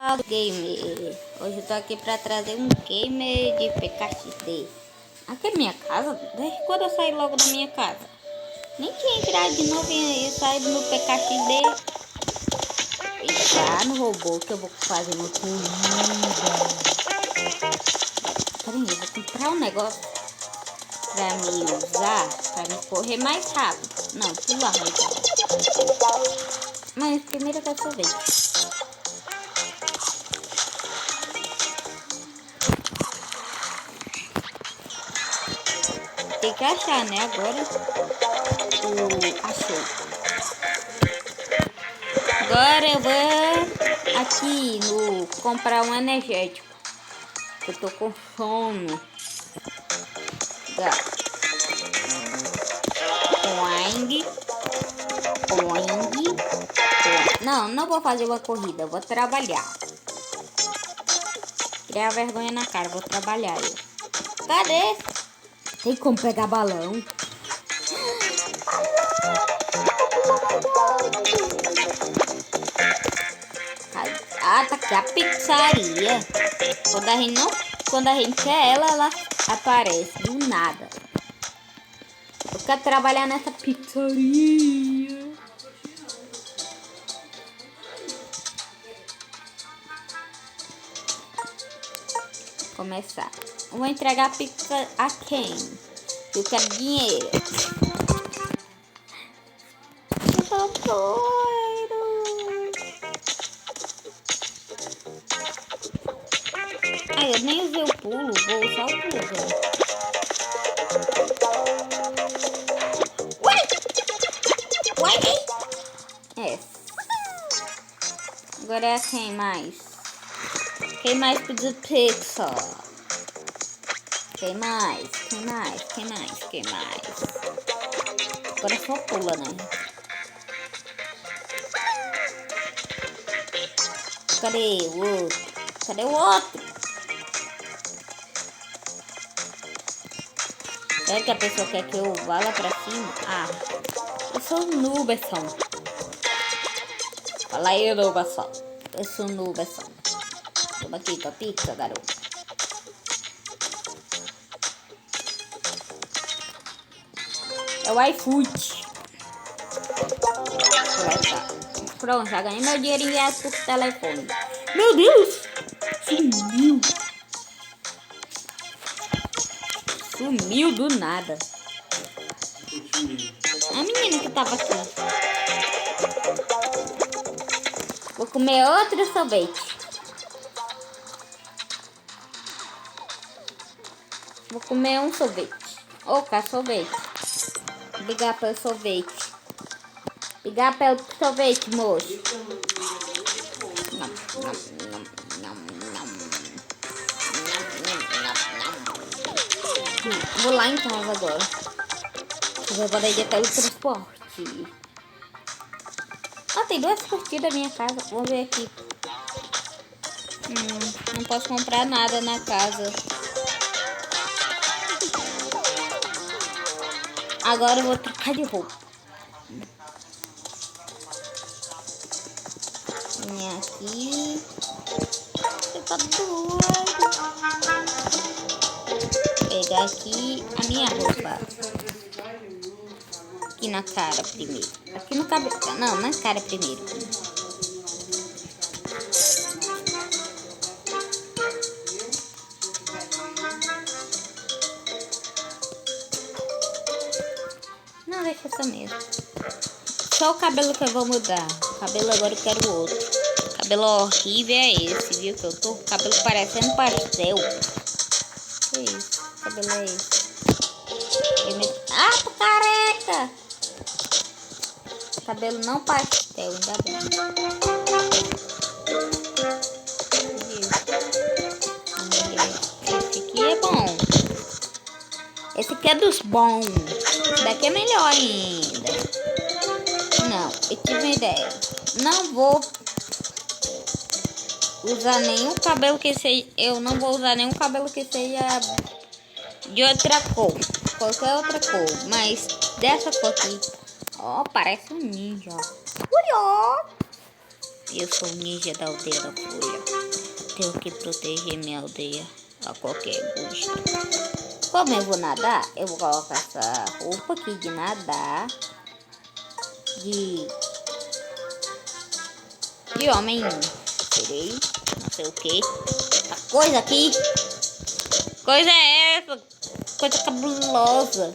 Gamer, hoje eu tô aqui pra trazer um gamer de PKXD. Aqui é minha casa, desde quando eu saí logo da minha casa. Nem tinha entrado de novo e saído no PKXD. Entrar no robô que eu vou fazer uma corrida. Peraí, eu vou comprar um negócio pra me usar, pra me correr mais rápido. Não, pular mais rápido. Mas primeiro eu quero sorvete. Tem que achar, né? Agora achei. Agora eu vou aqui no comprar um energético. Eu tô com sono. Oing. Não vou fazer uma corrida, eu vou trabalhar. Criar vergonha na cara, vou trabalhar. Cadê? Tem como pegar balão? Ah, tá aqui a pizzaria. Quando a gente quer ela aparece do nada. Eu quero trabalhar nessa pizzaria. Começar. Eu vou entregar a pizza a quem? Eu quero dinheiro. Eu tô doido. Ai, eu nem usei o pulo. Vou usar o pulo agora. Uai! É. Agora é quem mais? Quem mais pediu pizza? Quem mais? Agora só pula, né? Cadê o outro? Será que a pessoa quer que eu vá lá pra cima? Ah, eu sou Nuberson. Fala aí, Nuberson. Eu sou Nuberson. Toma aqui tua pizza, garoto. É o iFood. Pronto, já ganhei meu dinheirinho por telefone. Meu Deus! Sumiu do nada. A menina que tava aqui. Vou comer outro sorvete. Vou comer um sorvete. Oca, sorvete. Ligar pelo sorvete. Ligar pelo sorvete, moço. Vou lá em casa agora. Eu vou poder ir até o transporte. Ah, tem 2 curtidas na minha casa. Vamos ver aqui. Não posso comprar nada na casa. Agora eu vou trocar de roupa. Vem aqui. Você tá doido. Pegar aqui a minha roupa. Aqui na cara primeiro. Aqui no cabelo. Não, na cara primeiro. Não, deixa essa mesmo. Só o cabelo que eu vou mudar. O cabelo agora eu quero outro. O cabelo horrível é esse, viu? Que eu tô com o cabelo parecendo pastel. Que isso? Que cabelo é esse? Ah, tô careca! Cabelo não pastel, ainda bem. Esse aqui é bom. Esse aqui é dos bons. Esse daqui é melhor ainda. Não, eu tive uma ideia. Não vou usar nenhum cabelo que seja. Eu não vou usar nenhum cabelo que seja de outra cor. Qualquer outra cor. Mas dessa cor aqui. Ó, parece um ninja. Ui, ó. Eu sou o ninja da aldeia da folha. tenho que proteger minha aldeia a qualquer custo. Como eu vou nadar, eu vou colocar essa roupa aqui de nadar. De homem serei, não sei o que. Essa coisa aqui. Coisa é essa? Coisa cabulosa.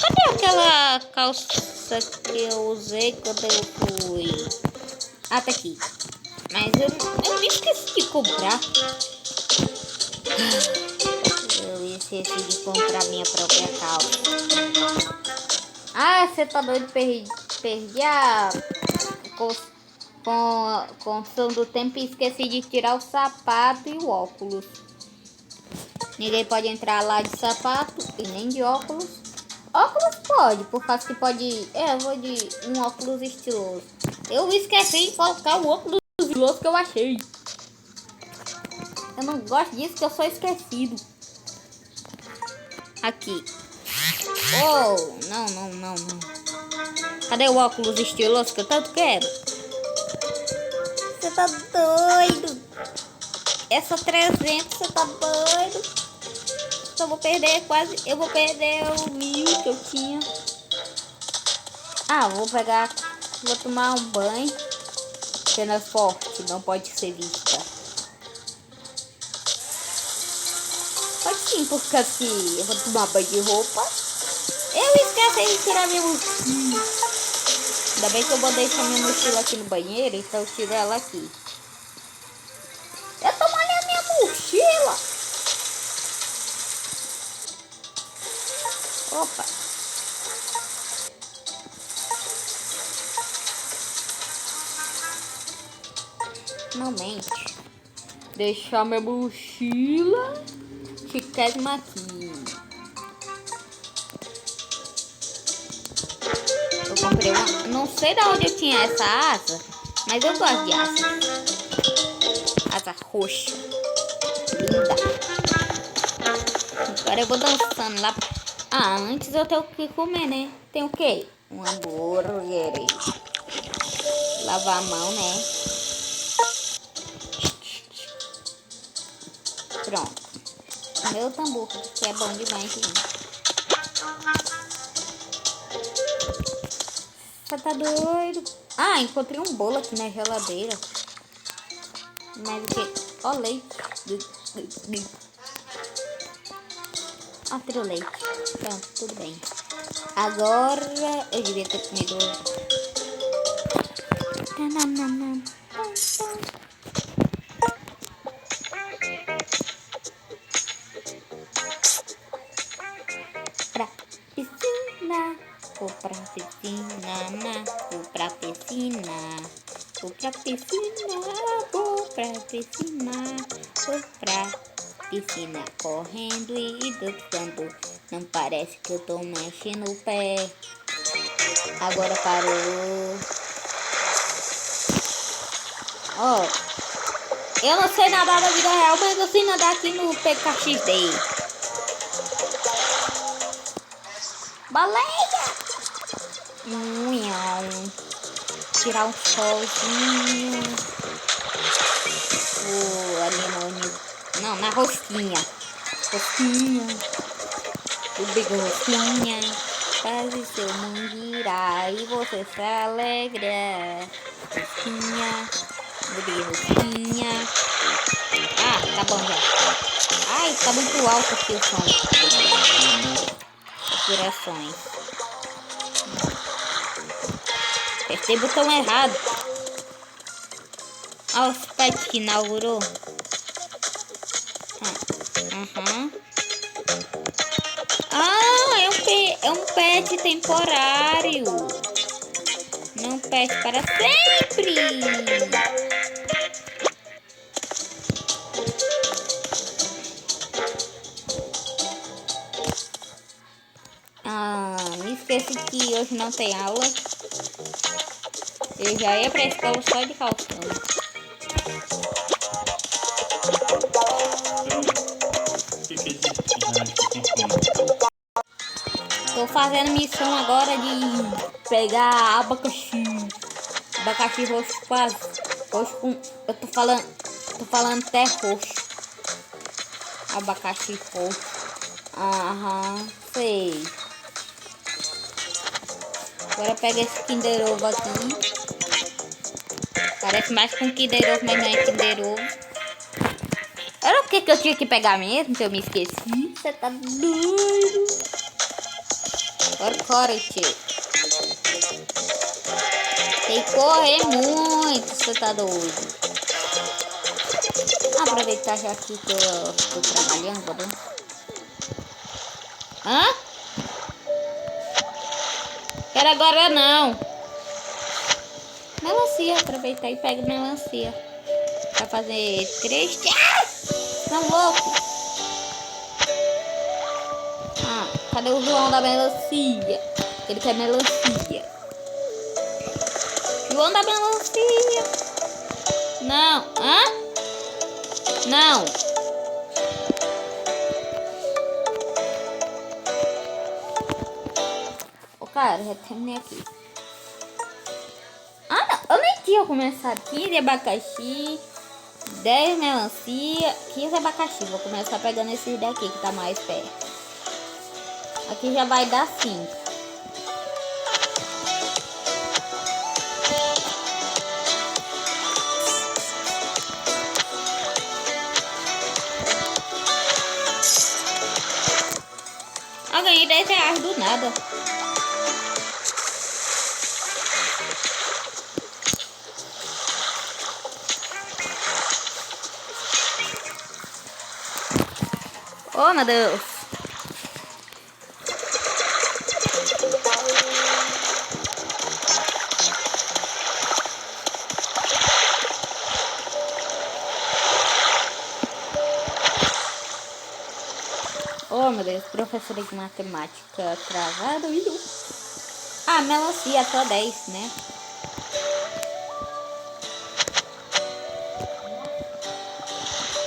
Cadê aquela calça que eu usei quando eu fui? Ah, tá aqui. Mas eu me esqueci de comprar. Eu esqueci de comprar minha própria calça. Ah, você tá doido? Perdi a construção do tempo e esqueci de tirar o sapato e o óculos. Ninguém pode entrar lá de sapato e nem de óculos. Óculos pode, por causa que pode... eu vou de um óculos estiloso. Eu esqueci de colocar o óculos estiloso que eu achei. Eu não gosto disso, que eu sou esquecido. Aqui. Oh, não. Cadê o óculos estiloso que eu tanto quero? Você tá doido? Essa 300, você tá doido? Eu vou perder eu vou perder o 1000 que eu tinha. Ah, vou tomar um banho. Cena forte, não pode ser vista. Pode sim, por causa que eu vou tomar banho de roupa. Eu esqueci de tirar minha mochila. Ainda bem que eu vou deixar minha mochila aqui no banheiro, então eu tiro ela aqui. Eu tô molhando minha mochila. Opa. Não mente. Deixar minha mochila chiquésima aqui. Eu comprei uma... não sei de onde eu tinha essa asa, mas eu gosto de asa. Asa roxa. Linda. Agora eu vou dançando lá. Ah, antes eu tenho que comer, né? Tem o quê? Um hambúrguer. Lavar a mão, né? Pronto. Meu tambor, que é bom demais, gente. Você tá doido? Ah, encontrei um bolo aqui na geladeira. Mas o que? Ó, leite. Ó, tiro leite. Pronto, tudo bem. Agora eu devia ter comido. Pra piscina. Vou pra piscina, vou pra piscina, vou pra piscina, vou pra piscina, vou pra piscina, correndo e dançando. Não parece que eu tô mexendo o pé. Agora parou. Ó, eu não sei nadar na vida real, mas eu sei nadar aqui no PKXD. Baleia! Tirar um solzinho. Não, na rosquinha. O bico rosquinha. Faz o seu mundo girar e você se alegra. Rosquinha. O bico rosquinha. Ah, tá bom já. Ai, tá muito alto aqui o som. Saturações. Apertei o botão errado. Olha os pets que inaugurou. Ah, é um pet temporário. Não pet para sempre. Ah, me esqueci que hoje não tem aula. Eu já ia pra escola só de calção. Tô fazendo missão agora de pegar abacaxi. Abacaxi roxo quase. Roxo com... Eu tô falando até roxo. Abacaxi roxo. Aham, sei. Agora pega esse Kinder Ovo aqui. Parece mais com Kinder Ovo, mas não é Kinder Ovo. Era o que eu tinha que pegar mesmo, se eu me esqueci? Você tá doido? Agora corre, tio. Tem que correr muito, você tá doido. Vou aproveitar já aqui que eu tô trabalhando, né? Hã? Quero agora não. Melancia, aproveitar e pega melancia. Pra fazer 3... Tá louco? Ah, cadê o João da melancia? Ele quer melancia. João da melancia. Não. Hã? Não. Ô, cara, já terminei aqui. Ah, não. Eu nem tinha começado. 15 abacaxi. 10 melancia, 15 abacaxi. Vou começar pegando esses daqui que tá mais perto. Aqui já vai dar 5. Eu ganhei 10 reais do nada. Oh, meu Deus. Oh, meu Deus. Professora de matemática travado. Ah, melancia, só 10, né?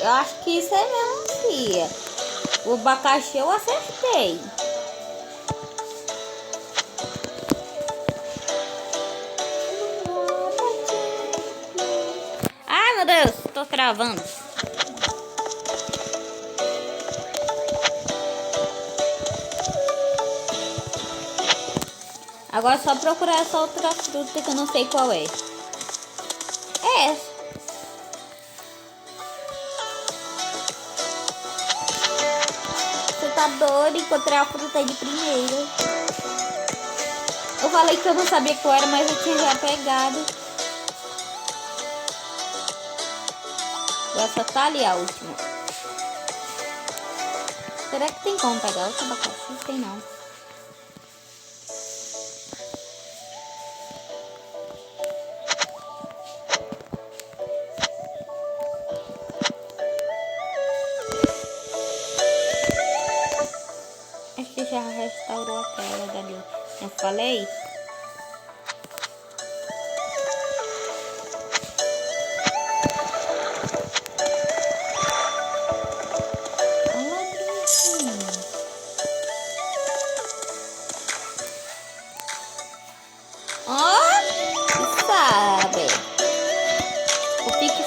Eu acho que isso é melancia. O abacaxi eu acertei. Ai, meu Deus, tô travando. Agora é só procurar essa outra fruta que eu não sei qual é. É essa. Você tá doido? Encontrei a fruta de primeira. Eu falei que eu não sabia qual era, mas eu tinha já pegado. Essa tá ali a última. Será que tem como pegar outra abacaxi? Tem não. Acho que já restaurou aquela dali. Eu falei?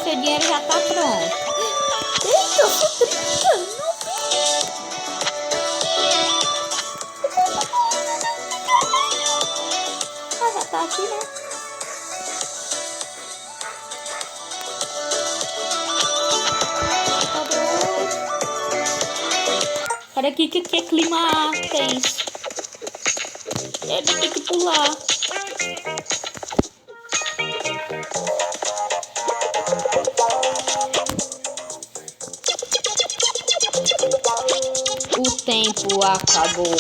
Seu dinheiro já tá pronto. Eita, eu sou 30. Ah, já tá aqui, né? Tá bom. Olha aqui que é clima tenso. Ele tem que pular. O tempo acabou.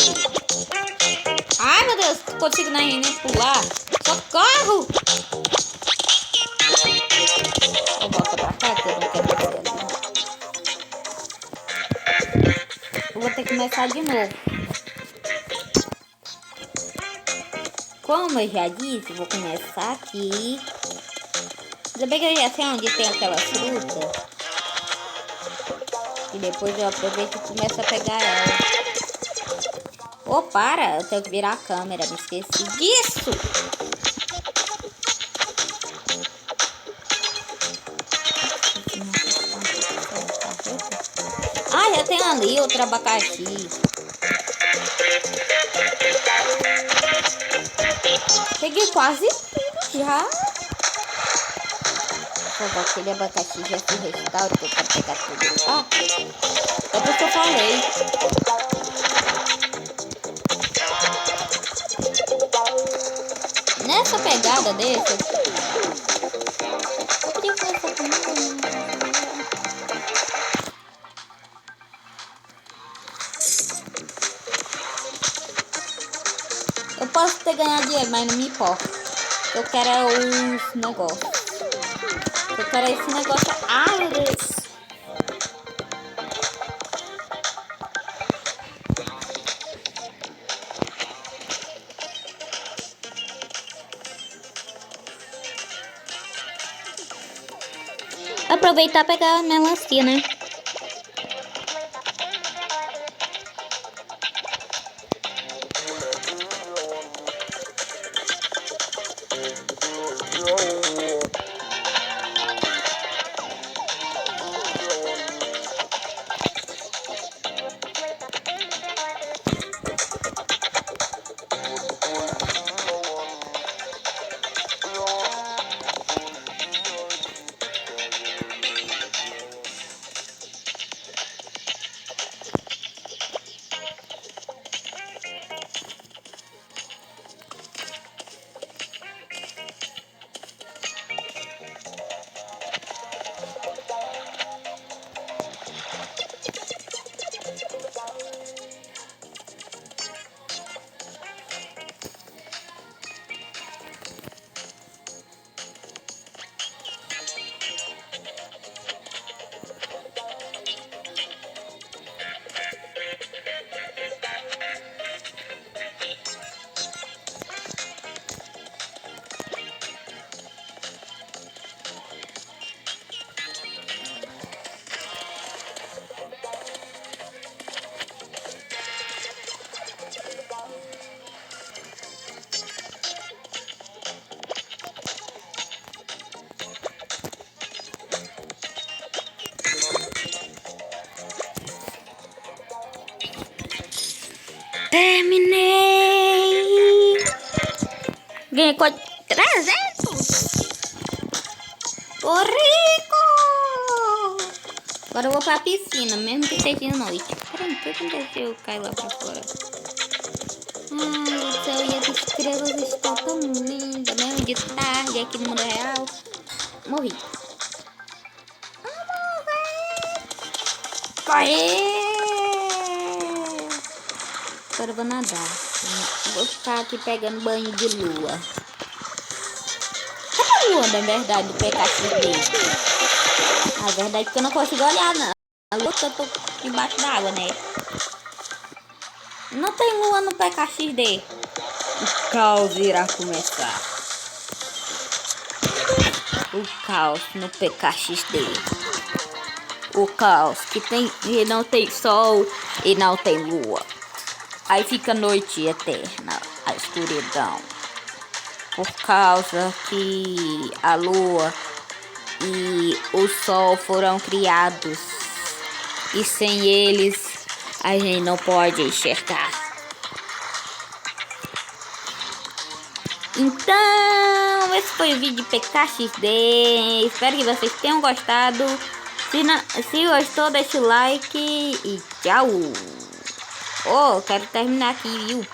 Ai, meu Deus, não consigo nem pular. Socorro! Eu volto pra cá, que eu não quero descer ali. Eu vou ter que começar de novo. Como eu já disse, vou começar aqui. Ainda bem que eu já sei onde tem aquela fruta. E depois eu aproveito e começo a pegar ela. Oh, para! Eu tenho que virar a câmera. Me esqueci disso! Ah, já tem ali outro abacaxi. Peguei quase tudo já. Vou aquele abacaxi já se restaura que eu quero pegar tudo. Ah, é porque eu falei. Nessa pegada desse, eu queria começar comigo. Eu posso ter ganhado dinheiro, mas não me importa. Eu quero é os negócios. Eu quero esse negócio. Ai, meu Deus. Aproveitar e pegar a melancia, né? Terminei! Ganhei quase 300! Tô rico! Agora eu vou pra piscina, mesmo que seja de noite. Caramba, o que aconteceu se eu cair lá pra fora? Ai, o céu e as estrelas estão tão lindas, mesmo de tarde aqui no mundo real. Morri. Corre! Agora eu vou nadar. Vou ficar aqui pegando banho de lua. Cadê a lua, na verdade, do PKXD? A verdade é que eu não consigo olhar, não. A lua que eu tô debaixo d'água, né? Não tem lua no PKXD. O caos irá começar. O caos no PKXD. O caos que tem e não tem sol e não tem lua. Aí fica noite eterna, a escuridão. Por causa que a lua e o sol foram criados. E sem eles a gente não pode enxergar. Então, esse foi o vídeo de PKXD. Espero que vocês tenham gostado. Se gostou, deixa o like e tchau. Oh, quero terminar aqui, viu?